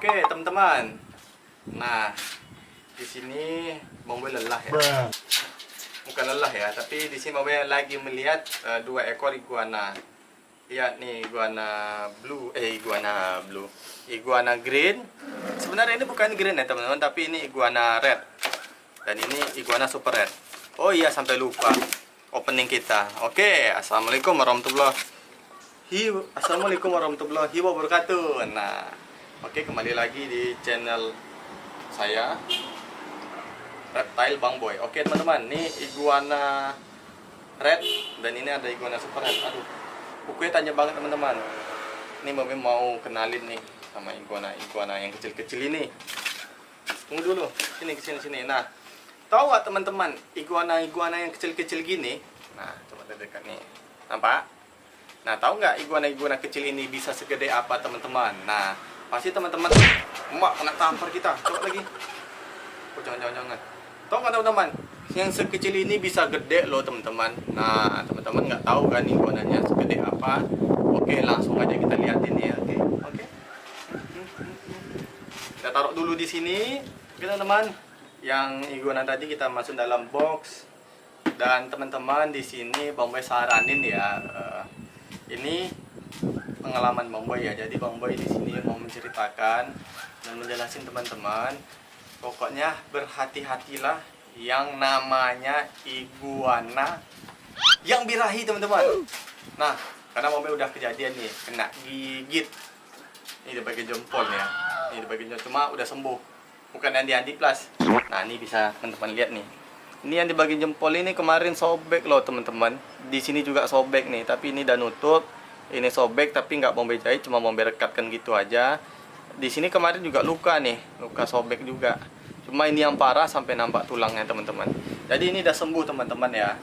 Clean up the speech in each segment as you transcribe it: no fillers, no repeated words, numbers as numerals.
Oke, teman-teman. Nah, di sini Bang Boy lelah ya. Bukan lelah ya, tapi di sini Bang Boy lagi melihat dua ekor iguana. Lihat nih, iguana green. Sebenarnya ini bukan green ya teman-teman, tapi ini iguana red. Dan ini iguana super red. Oh iya, sampai lupa opening kita. Oke, assalamualaikum warahmatullahi wabarakatuh. Nah, oke, kembali lagi di channel saya Reptile Bang Boy. Oke teman-teman, ini iguana red dan ini ada iguana super red. Aduh, bukunya tanya banget teman-teman. Ini Bang Boy mau kenalin nih sama iguana yang kecil-kecil ini. Tunggu dulu, sini. Nah, tahu nggak teman-teman, iguana yang kecil-kecil gini? Nah, coba dekat nih, nampak? Nah, tahu nggak iguana kecil ini bisa segede apa teman-teman? Nah, pasti teman-teman, emak kena tampar kita. Coba lagi. Oh, jangan. Tahu nggak teman-teman? Yang sekecil ini bisa gede loh teman-teman. Nah, teman-teman nggak tahu kan iguananya segede apa? Oke, langsung aja kita liatin ya. Oke. Kita taruh dulu di sini, oke teman-teman. Yang iguana tadi kita masuk dalam box. Dan teman-teman di sini Bang Boy saranin ya. Ini pengalaman Bang Boy ya. Jadi Bang Boy di sini mau menceritakan dan menjelasin teman-teman. Pokoknya berhati-hatilah yang namanya iguana yang birahi teman-teman. Nah, karena Bang Boy udah kejadian nih, kena gigit. Ini di bagian jempol ya. Ini di bagian jempol, cuma udah sembuh. Bukan yang di Andiplas. Nah, ini bisa teman-teman lihat nih. Ini yang di bagian jempol ini kemarin sobek loh teman-teman. Di sini juga sobek nih, tapi ini udah nutup. Ini sobek tapi nggak Bang Boy jahit, cuma Bang Boy rekatkan gitu aja. Di sini kemarin juga luka nih, luka sobek juga. Cuma ini yang parah sampai nampak tulangnya teman-teman. Jadi ini udah sembuh teman-teman ya.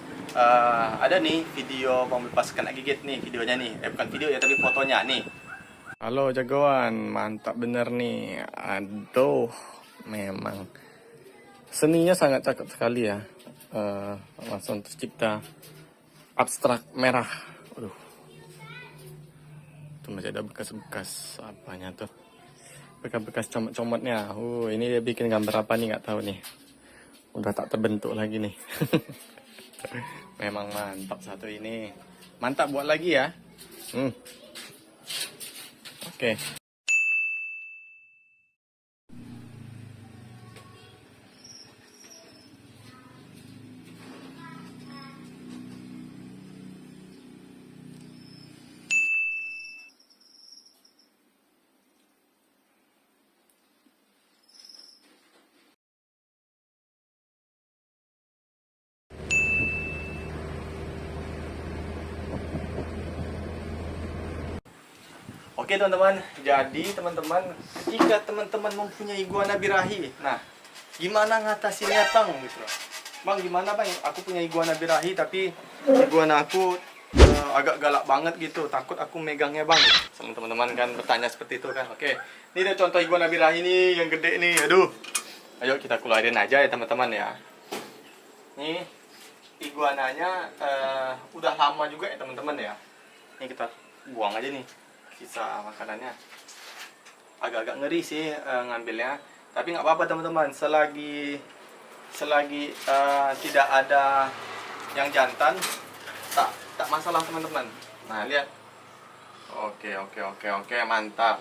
Ada nih video Bang Boy pas kena gigit nih videonya nih. Bukan video ya, tapi fotonya nih. Halo jagoan, mantap bener nih. Aduh, memang seninya sangat cakep sekali ya. Langsung tercipta abstrak merah. Aduh, itu masih ada bekas-bekas apanya tuh, bekas-bekas comot-comotnya. Ini dia bikin gambar apa nih nggak tahu nih. Udah tak terbentuk lagi nih. Memang mantap satu ini. Mantap, buat lagi ya. Oke. Oke teman-teman, jadi teman-teman, jika teman-teman mempunyai iguana birahi, nah gimana ngatasinnya Bang gitu loh. Bang, gimana Bang, aku punya iguana birahi tapi iguana aku agak galak banget gitu, takut aku megangnya Bang. Teman-teman kan bertanya seperti itu kan. Oke, ini ada contoh iguana birahi nih yang gede nih. Aduh, ayo kita keluarin aja ya teman-teman ya. Nih iguananya udah lama juga ya teman-teman ya. Ini kita buang aja nih sisa makanannya. Agak-agak ngeri sih ngambilnya, tapi nggak apa-apa teman-teman, selagi tidak ada yang jantan, tak masalah teman-teman. Nah, lihat. Oke, mantap.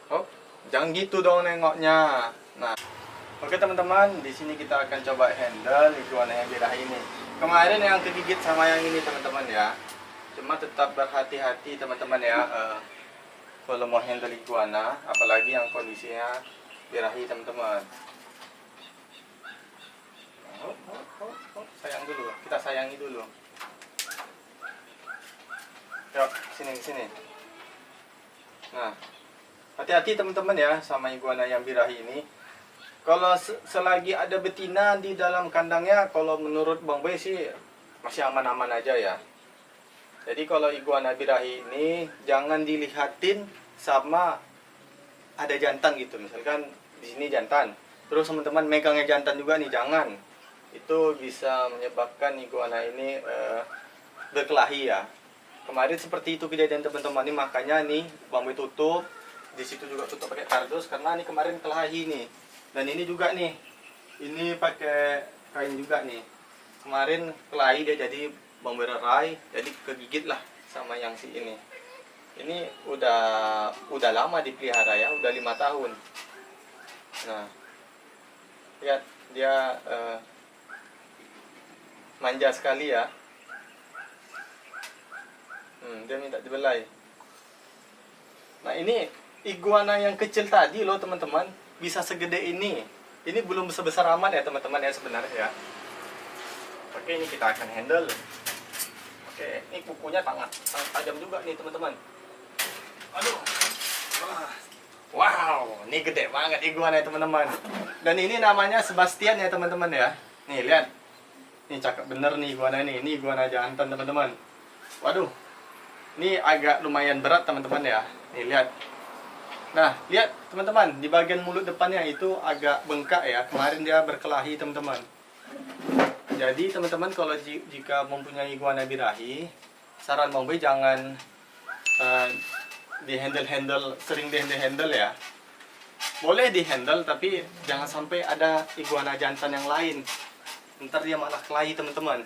Oh, jangan gitu dong nengoknya. Nah, oke teman-teman, di sini kita akan coba handle iguana yang birahi ini. Kemarin yang kegigit sama yang ini teman-teman ya. Cuma tetap berhati-hati teman-teman ya, kalau mau handle iguana, apalagi yang kondisinya birahi teman-teman. Sayang dulu, kita sayangi dulu. Yuk, sini. Nah, hati-hati teman-teman ya sama iguana yang birahi ini. Kalau selagi ada betina di dalam kandangnya, kalau menurut Bang Boy sih masih aman-aman aja ya. Jadi kalau iguana birahi ini jangan dilihatin sama ada jantan gitu. Misalkan di sini jantan, terus teman-teman megangnya jantan juga nih, jangan. Itu bisa menyebabkan iguana ini berkelahi ya. Kemarin seperti itu kejadian teman-teman, ini makanya nih Bang Boy tutup di situ juga tutup pakai kardus karena ini kemarin kelahi nih. Dan ini juga nih, ini pakai kain juga nih. Kemarin kelahi dia jadi bawang berai, jadi kegigit lah sama yang si ini. Ini udah lama dipelihara ya, udah 5 tahun. Nah, lihat dia manja sekali ya. Dia minta dibelai. Nah, ini iguana yang kecil tadi loh teman-teman, bisa segede ini. Ini belum sebesar amat ya teman-teman ya sebenarnya ya. Oke, ini kita akan handle. Oke, ini kukunya sangat tajam juga nih teman-teman. Aduh. Wow, ini gede banget iguana ya teman-teman. Dan ini namanya Sebastian ya teman-teman ya. Nih lihat. Ini cakep bener nih iguana ini. Ini iguana jantan teman-teman. Waduh. Ini agak lumayan berat teman-teman ya. Nih lihat. Nah, lihat teman-teman, di bagian mulut depannya itu agak bengkak ya. Kemarin dia berkelahi teman-teman. Jadi teman-teman kalau jika mempunyai iguana birahi, saran Bang Boy jangan sering di-handle ya. Boleh di-handle tapi jangan sampai ada iguana jantan yang lain. Ntar dia malah kelahi teman-teman.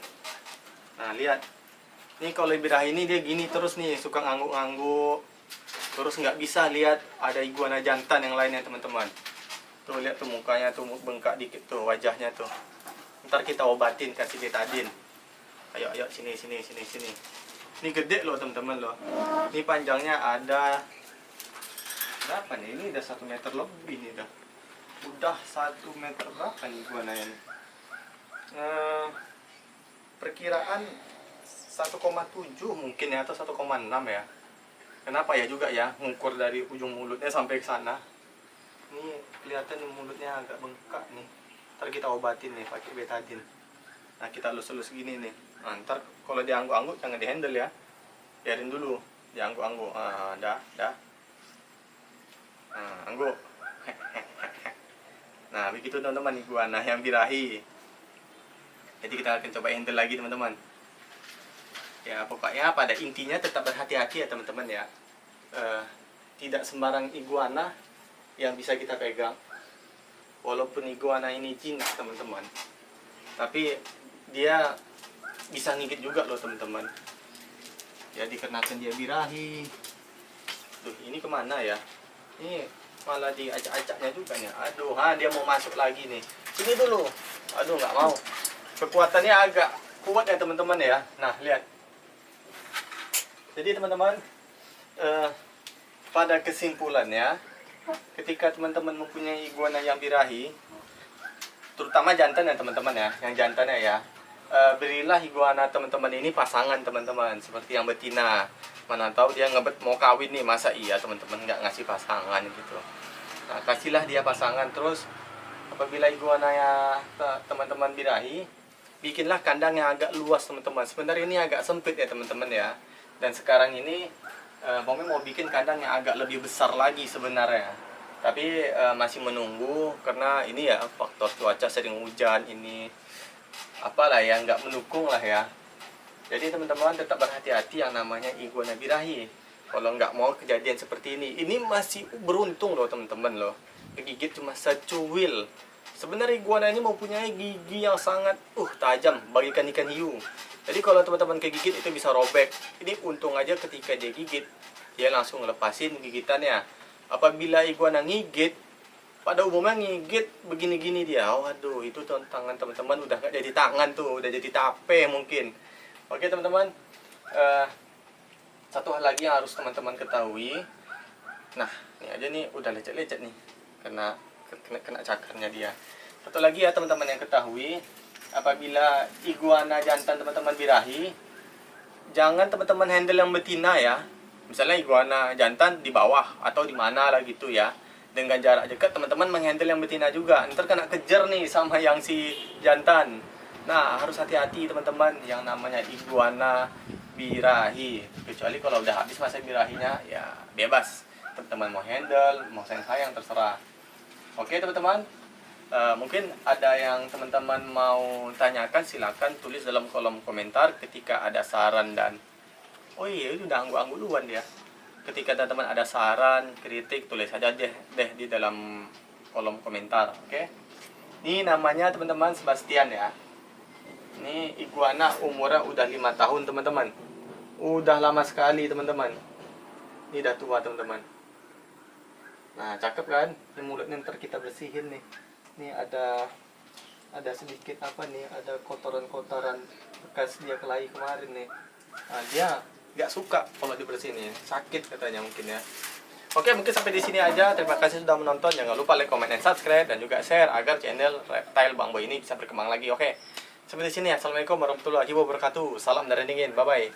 Nah, lihat. Ini kalau birahi ini dia gini terus nih, suka ngangguk-ngangguk. Terus nggak bisa lihat ada iguana jantan yang lainnya teman-teman. Tuh lihat tuh mukanya tuh bengkak dikit tuh wajahnya tuh. Ntar kita obatin, kasih betadine. Ayo sini. Ini gede loh teman-teman loh. Ini panjangnya ada berapa nih? Ini udah 1 meter lebih nih dah. Udah 1 meter berapa nih iguana ini? Perkiraan 1,7 mungkin ya, atau 1,6 ya. Kenapa ya juga ya, ngukur dari ujung mulutnya sampai ke sana. Ini kelihatan mulutnya agak bengkak nih. Ntar kita obatin nih pakai betadine. Nah, kita elus-elus gini nih. Nah, ntar kalau diangguk-angguk jangan di-handle ya. Biarin dulu, diangguk-angguk. Dah. Angguk. Nah, begitu teman-teman iguana yang birahi. Jadi kita akan coba handle lagi teman-teman. Ya pokoknya pada intinya tetap berhati-hati ya teman-teman ya. Tidak sembarang iguana yang bisa kita pegang. Walaupun iguana ini jinak teman-teman, tapi dia bisa ngigit juga loh teman-teman. Ya dikarenakan dia birahi. Tuh ini kemana ya? Ini malah diacak-acaknya juga nih. Aduh, dia mau masuk lagi nih. Sini dulu. Aduh, nggak mau. Kekuatannya agak kuat ya teman-teman ya. Nah lihat. Jadi teman-teman, pada kesimpulannya, ketika teman-teman mempunyai iguana yang birahi, terutama jantan ya teman-teman ya, yang jantannya ya, berilah iguana teman-teman ini pasangan teman-teman, seperti yang betina. Mana tahu dia ngebet mau kawin nih, masa iya teman-teman nggak ngasih pasangan gitu. Nah, kasihlah dia pasangan. Terus apabila iguana ya teman-teman birahi, bikinlah kandang yang agak luas teman-teman. Sebenarnya ini agak sempit ya teman-teman ya. Dan sekarang ini Bang mau bikin kandang yang agak lebih besar lagi sebenarnya. Tapi masih menunggu karena ini ya faktor cuaca sering hujan ini. Apalah ya, nggak mendukung lah ya. Jadi teman-teman tetap berhati-hati yang namanya iguana birahi. Kalau nggak mau kejadian seperti ini. Ini masih beruntung loh teman-teman loh. Kegigit cuma secuil. Sebenarnya iguana ini mempunyai gigi yang sangat tajam bagikan ikan hiu. Jadi kalau teman-teman kegigit itu bisa robek. Ini untung aja ketika dia gigit, dia langsung lepasin gigitannya. Apabila iguana ngigit, pada umumnya ngigit begini-gini dia. Waduh, itu tangan teman-teman udah nggak jadi tangan tuh, udah jadi tape mungkin. Oke teman-teman, satu hal lagi yang harus teman-teman ketahui. Nah, ini aja nih udah lecet-lecet nih, kena cakarnya dia. Satu lagi ya teman-teman yang ketahui, apabila iguana jantan teman-teman birahi, jangan teman-teman handle yang betina ya. Misalnya iguana jantan di bawah atau di mana lah gitu ya. Dengan jarak dekat teman-teman menghandle yang betina juga. Ntar kena kejar nih sama yang si jantan. Nah, harus hati-hati teman-teman yang namanya iguana birahi. Kecuali kalau udah habis masa birahinya ya bebas. Teman-teman mau handle, mau sayang-sayang terserah. Oke teman-teman. Mungkin ada yang teman-teman mau tanyakan, silakan tulis dalam kolom komentar ketika ada saran dan oh iya itu udah angguk-angguk duluan dia. ketika teman-teman ada saran, kritik, tulis saja deh di dalam kolom komentar. Oke. Ini namanya teman-teman Sebastian ya. Ini iguana umurnya udah 5 tahun teman-teman. Udah lama sekali teman-teman. Ini udah tua teman-teman. Nah cakep kan? Ini mulutnya ntar kita bersihin nih. Ini ada sedikit apa nih? Ada kotoran-kotoran bekas dia kelahi kemarin nih. Nah, dia nggak suka kalau dibersihin nih. Sakit katanya mungkin ya. Oke, mungkin sampai di sini aja. Terima kasih sudah menonton. Jangan lupa like, comment, dan subscribe, dan juga share agar channel Reptile Bang Boy ini bisa berkembang lagi. Oke, sampai di sini. Assalamualaikum warahmatullahi wabarakatuh. Salam dari dingin. Bye bye.